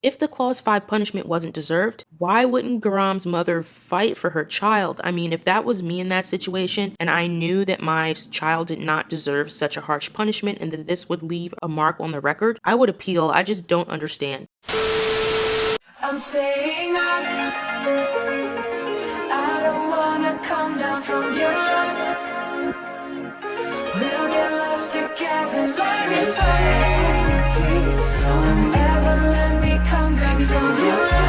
If the Clause 5 punishment wasn't deserved, why wouldn't Garam's mother fight for her child? I mean, if that was me in that situation and I knew that my child did not deserve such a harsh punishment and that this would leave a mark on the record, I would appeal. I just don't understand. I'm saying I don't wanna come down from your love. We'll get lost together like we fly. Don't ever let me come down from your love.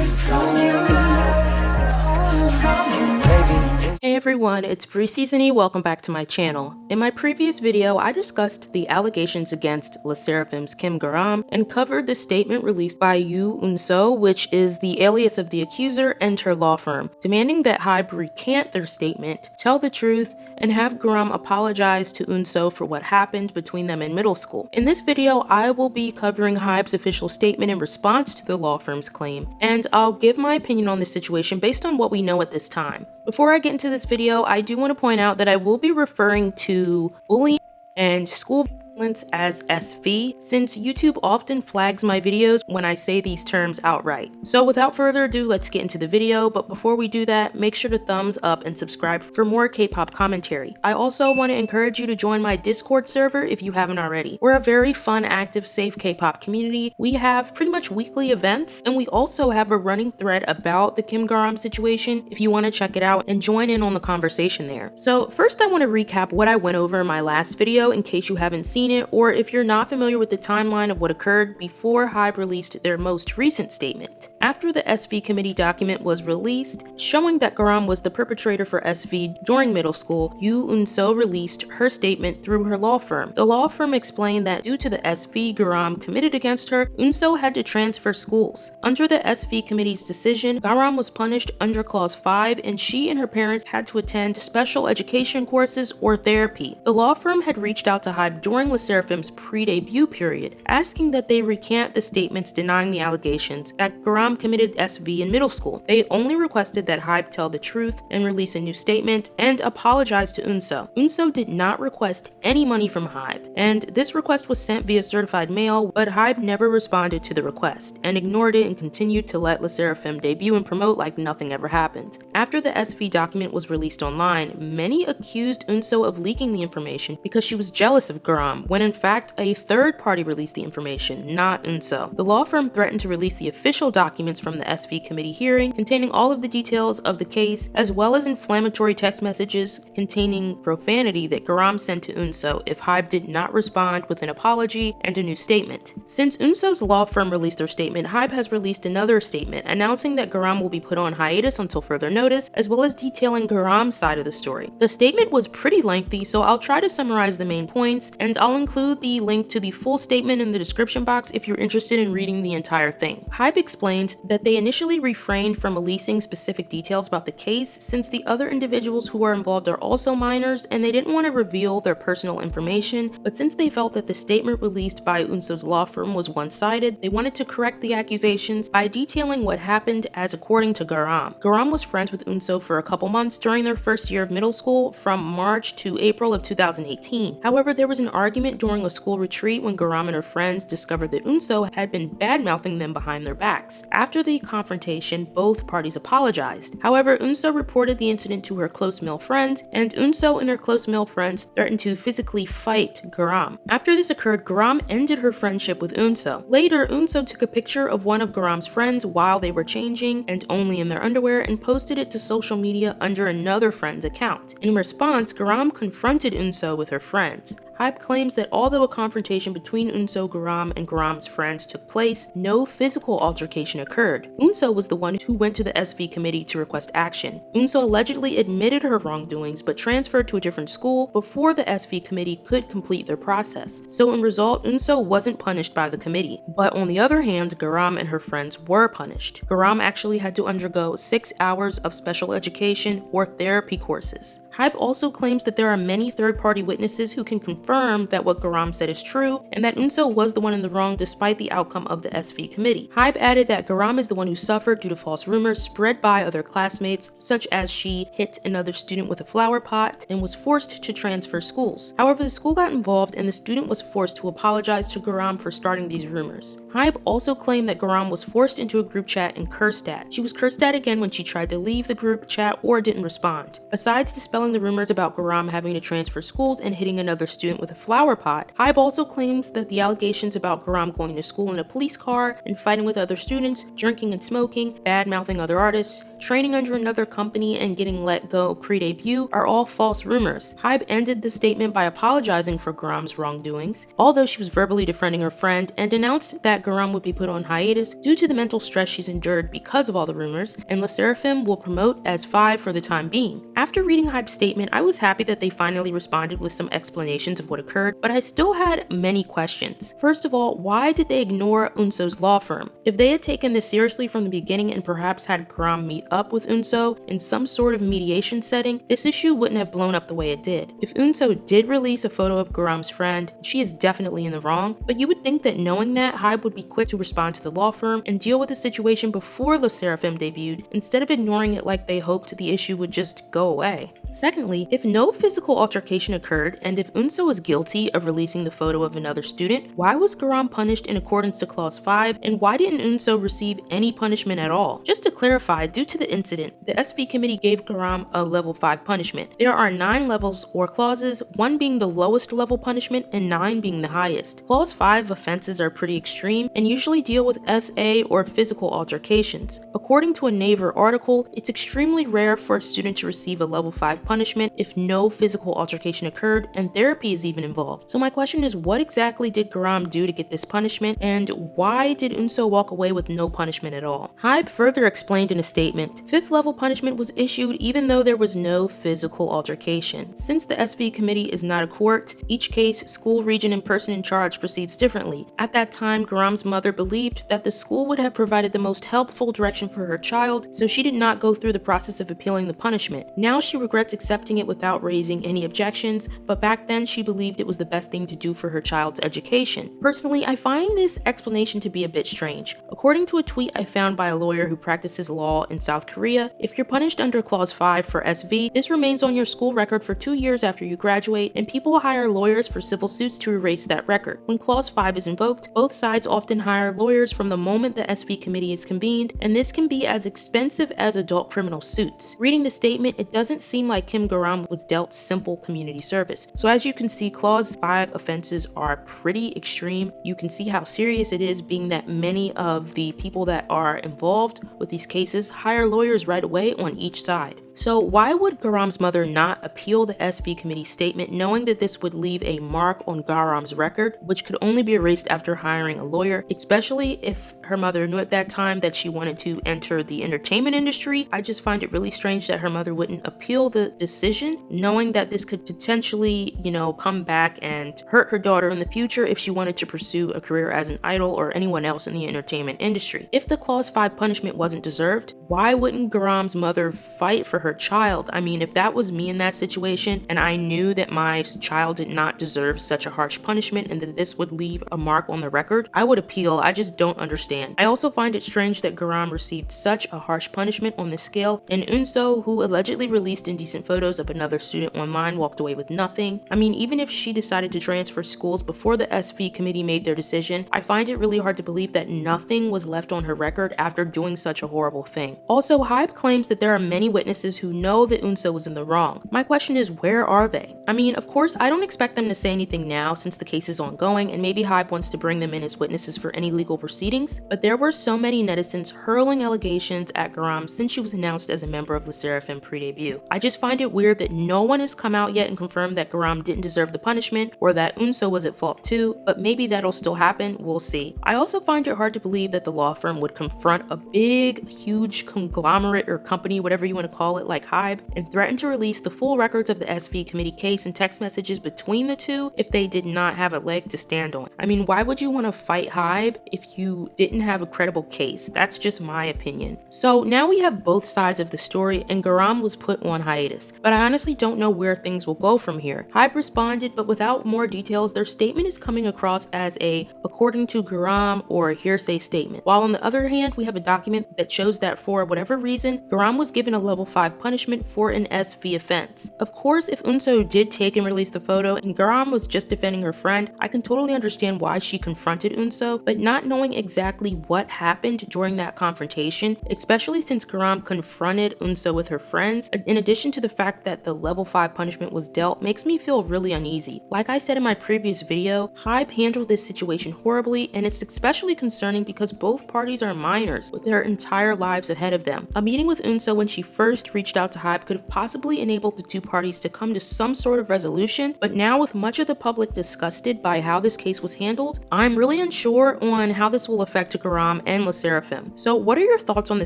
From your love. From your love. Hey everyone, it's briczennie. Welcome back to my channel. In my previous video, I discussed the allegations against lesserafim's Kim Garam and covered the statement released by Unsos, which is the alias of the accuser, and her law firm, demanding that HYBE recant their statement, tell the truth, and have Garam apologize to Unsos for what happened between them in middle school. In this video, I will be covering HYBE's official statement in response to the law firm's claim, and I'll give my opinion on this situation based on what we know at this time. Before I get into this video, I do want to point out that I will be referring to bullying and school violence as SV, since YouTube often flags my videos when I say these terms outright. So without further ado, let's get into the video, but before we do that, make sure to thumbs up and subscribe for more K-pop commentary. I also want to encourage you to join my Discord server if you haven't already. We're a very fun, active, safe K-pop community. We have pretty much weekly events, and we also have a running thread about the Kim Garam situation if you want to check it out and join in on the conversation there. So first I want to recap what I went over in my last video in case you haven't seen it, or if you're not familiar with the timeline of what occurred before HYBE released their most recent statement. After the SV committee document was released, showing that Garam was the perpetrator for SV during middle school, Unsos released her statement through her law firm. The law firm explained that due to the SV Garam committed against her, Unsos had to transfer schools. Under the SV committee's decision, Garam was punished under Clause 5, and she and her parents had to attend special education courses or therapy. The law firm had reached out to HYBE during lesserafim's pre-debut period, asking that they recant the statements denying the allegations that Garam committed SV in middle school. They only requested that HYBE tell the truth and release a new statement and apologize to Unsos. Unsos did not request any money from HYBE, and this request was sent via certified mail, but HYBE never responded to the request and ignored it and continued to let lesserafim debut and promote like nothing ever happened. After the SV document was released online, many accused Unsos of leaking the information because she was jealous of Garam, when in fact a third party released the information, not Unsos. The law firm threatened to release the official documents from the SV committee hearing containing all of the details of the case, as well as inflammatory text messages containing profanity that Garam sent to Unsos if HYBE did not respond with an apology and a new statement. Since Unsos' law firm released their statement, HYBE has released another statement announcing that Garam will be put on hiatus until further notice, as well as detailing Garam's side of the story. The statement was pretty lengthy, so I'll try to summarize the main points, and I'll include the link to the full statement in the description box if you're interested in reading the entire thing. HYBE explained that they initially refrained from releasing specific details about the case since the other individuals who are involved are also minors and they didn't want to reveal their personal information, but since they felt that the statement released by Unsos' law firm was one-sided, they wanted to correct the accusations by detailing what happened as according to Garam. Garam was friends with Unsos for a couple months during their first year of middle school from March to April of 2018. However, there was an argument during a school retreat when Garam and her friends discovered that Unsos had been bad-mouthing them behind their backs. After the confrontation, both parties apologized. However, Unsos reported the incident to her close male friends, and Unsos and her close male friends threatened to physically fight Garam. After this occurred, Garam ended her friendship with Unsos. Later, Unsos took a picture of one of Garam's friends while they were changing, and only in their underwear, and posted it to social media under another friend's account. In response, Garam confronted Unsos with her friends. HYBE claims that although a confrontation between Unsos, Garam, and Garam's friends took place, no physical altercation occurred. Unsos was the one who went to the SV committee to request action. Unsos allegedly admitted her wrongdoings but transferred to a different school before the SV committee could complete their process. So in result, Unsos wasn't punished by the committee. But on the other hand, Garam and her friends were punished. Garam actually had to undergo 6 hours of special education or therapy courses. HYBE also claims that there are many third-party witnesses who can confirm confirm that what Garam said is true and that Unso was the one in the wrong despite the outcome of the SV committee. HYBE added that Garam is the one who suffered due to false rumors spread by other classmates, such as she hit another student with a flower pot and was forced to transfer schools. However, the school got involved and the student was forced to apologize to Garam for starting these rumors. HYBE also claimed that Garam was forced into a group chat and cursed at. She was cursed at again when she tried to leave the group chat or didn't respond. Besides dispelling the rumors about Garam having to transfer schools and hitting another student with a flower pot, HYBE also claims that the allegations about Garam going to school in a police car and fighting with other students, drinking and smoking, bad-mouthing other artists, training under another company, and getting let go pre-debut are all false rumors. HYBE ended the statement by apologizing for Garam's wrongdoings, although she was verbally defriending her friend, and announced that Garam would be put on hiatus due to the mental stress she's endured because of all the rumors, and LesserafIm will promote as 5 for the time being. After reading HYBE's statement, I was happy that they finally responded with some explanations of what occurred, but I still had many questions. First of all, why did they ignore Unso's law firm? If they had taken this seriously from the beginning and perhaps had Garam meet up with Unso in some sort of mediation setting, this issue wouldn't have blown up the way it did. If Unso did release a photo of Garam's friend, she is definitely in the wrong, but you would think that knowing that, HYBE would be quick to respond to the law firm and deal with the situation before LesserafIm debuted, instead of ignoring it like they hoped the issue would just go away. Secondly, if no physical altercation occurred, and if Unso was guilty of releasing the photo of another student, why was Garam punished in accordance to Clause 5, and why didn't Unso receive any punishment at all? Just to clarify, due to the incident, the SV committee gave Garam a level 5 punishment. There are 9 levels or clauses, 1 being the lowest level punishment and 9 being the highest. Clause 5 offenses are pretty extreme and usually deal with SA or physical altercations. According to a Naver article, it's extremely rare for a student to receive a level 5 punishment if no physical altercation occurred and therapy is even involved. So my question is, what exactly did Garam do to get this punishment, and why did Unso walk away with no punishment at all? HYBE further explained in a statement, 5th level punishment was issued even though there was no physical altercation. Since the SV committee is not a court, each case, school, region, and person in charge proceeds differently. At that time, Garam's mother believed that the school would have provided the most helpful direction for her child, so she did not go through the process of appealing the punishment. Now she regrets accepting it without raising any objections, but back then she believed it was the best thing to do for her child's education. Personally, I find this explanation to be a bit strange. According to a tweet I found by a lawyer who practices law in South Korea, if you're punished under Clause 5 for SV, this remains on your school record for 2 years after you graduate, and people hire lawyers for civil suits to erase that record. When Clause 5 is invoked, both sides often hire lawyers from the moment the SV committee is convened, and this can be as expensive as adult criminal suits. Reading the statement, it doesn't seem like Kim Garam was dealt simple community service. So as you can see, Clause 5 offenses are pretty extreme. You can see how serious it is, being that many of the people that are involved with these cases hire lawyers right away on each side. So why would Garam's mother not appeal the SV committee statement, knowing that this would leave a mark on Garam's record, which could only be erased after hiring a lawyer, especially if her mother knew at that time that she wanted to enter the entertainment industry? I just find it really strange that her mother wouldn't appeal the decision, knowing that this could potentially, come back and hurt her daughter in the future if she wanted to pursue a career as an idol or anyone else in the entertainment industry. If the Clause 5 punishment wasn't deserved, why wouldn't Garam's mother fight for her child? I mean, if that was me in that situation and I knew that my child did not deserve such a harsh punishment and that this would leave a mark on the record, I would appeal. I just don't understand. I also find it strange that Garam received such a harsh punishment on this scale, and Unso, who allegedly released indecent photos of another student online, walked away with nothing. I mean, even if she decided to transfer schools before the SV committee made their decision, I find it really hard to believe that nothing was left on her record after doing such a horrible thing. Also, HYBE claims that there are many witnesses who know that Unso was in the wrong. My question is, where are they? I mean, of course, I don't expect them to say anything now since the case is ongoing, and maybe HYBE wants to bring them in as witnesses for any legal proceedings, but there were so many netizens hurling allegations at Garam since she was announced as a member of LesserafIm pre-debut. I just find it weird that no one has come out yet and confirmed that Garam didn't deserve the punishment or that Unso was at fault too, but maybe that'll still happen, we'll see. I also find it hard to believe that the law firm would confront a big, huge conglomerate or company, whatever you want to call it, outlet like HYBE and threatened to release the full records of the SV committee case and text messages between the two if they did not have a leg to stand on. I mean, why would you want to fight HYBE if you didn't have a credible case? That's just my opinion. So now we have both sides of the story, and Garam was put on hiatus, but I honestly don't know where things will go from here. HYBE responded, but without more details. Their statement is coming across as a according to Garam or a hearsay statement, while on the other hand we have a document that shows that for whatever reason Garam was given a level 5 punishment for an SV offense. Of course, if Unso did take and release the photo and Garam was just defending her friend, I can totally understand why she confronted Unso, but not knowing exactly what happened during that confrontation, especially since Garam confronted Unso with her friends, in addition to the fact that the level 5 punishment was dealt, makes me feel really uneasy. Like I said in my previous video, HYBE handled this situation horribly, and it's especially concerning because both parties are minors with their entire lives ahead of them. A meeting with Unso when she first reached out to HYBE could have possibly enabled the two parties to come to some sort of resolution, but now with much of the public disgusted by how this case was handled, I'm really unsure on how this will affect Garam and LeSserafim. So what are your thoughts on the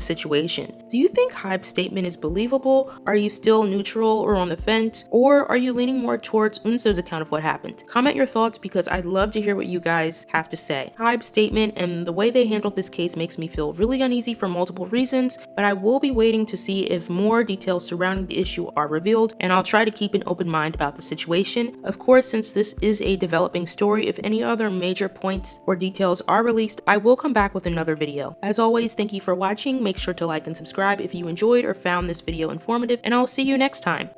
situation? Do you think HYBE's statement is believable? Are you still neutral or on the fence? Or are you leaning more towards Unso's account of what happened? Comment your thoughts because I'd love to hear what you guys have to say. HYBE's statement and the way they handled this case makes me feel really uneasy for multiple reasons, but I will be waiting to see if more details surrounding the issue are revealed, and I'll try to keep an open mind about the situation. Of course, since this is a developing story, if any other major points or details are released, I will come back with another video. As always, thank you for watching. Make sure to like and subscribe if you enjoyed or found this video informative, and I'll see you next time.